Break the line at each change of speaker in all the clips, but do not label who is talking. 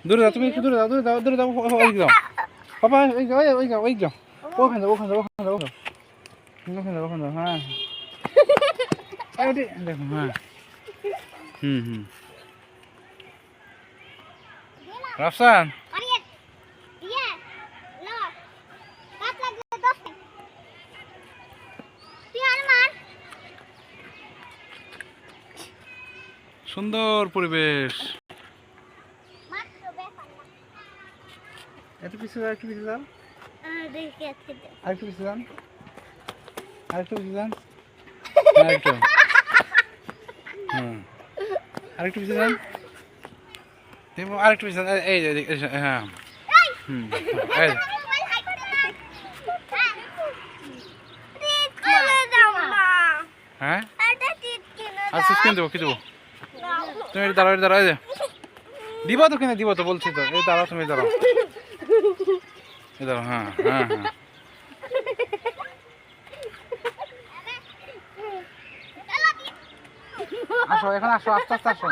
দূরে যাও, তুমি একটু দূরে যাও, দূরে যাও, ওই যাও বাবা, ওই যাও, ওখানে যাও, হ্যাঁ দেখো, হ্যাঁ রাফসান সুন্দর পরিবেশ। একটু পিছিয়ে যাও, একটু পিছিয়ে যাও, আরেকটু পিছিয়ে যান, আরেকটু পিছিয়ে যান, আরেকটু, আরেকটু পিছিয়ে যান, আরেকটু পিছিয়ে যান, এই হ্যাঁ এই হ্যাঁ আচ্ছা, কিনে দেবো, কি দেবো, তুমি দাঁড়াও, দাঁড়াও, দিব তো, কিনে দিব তো, বলছি তো, এই দাঁড়াও, তুমি দাঁড়াও, এই দাঁড়াও, হ্যাঁ হ্যাঁ হ্যাঁ আসো, এখন আসো, আস্তে আস্তে আসো,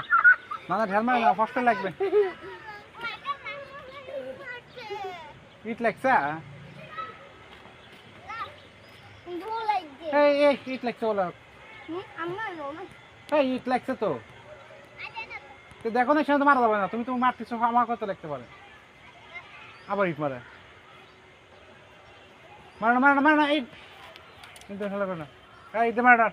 না না ঢেল মারে না, কষ্ট লাগবে, ইট লাগছে, এই ইট লাগছে বলো, এই ইট লাগছে তো দেখো না, সেটা তো মারা যাবে না, তুমি মারতেছো, আমার কত লাগতে পারে, আবার ইট মারে, মারে না, এই খেলা করে না, এই মারে না।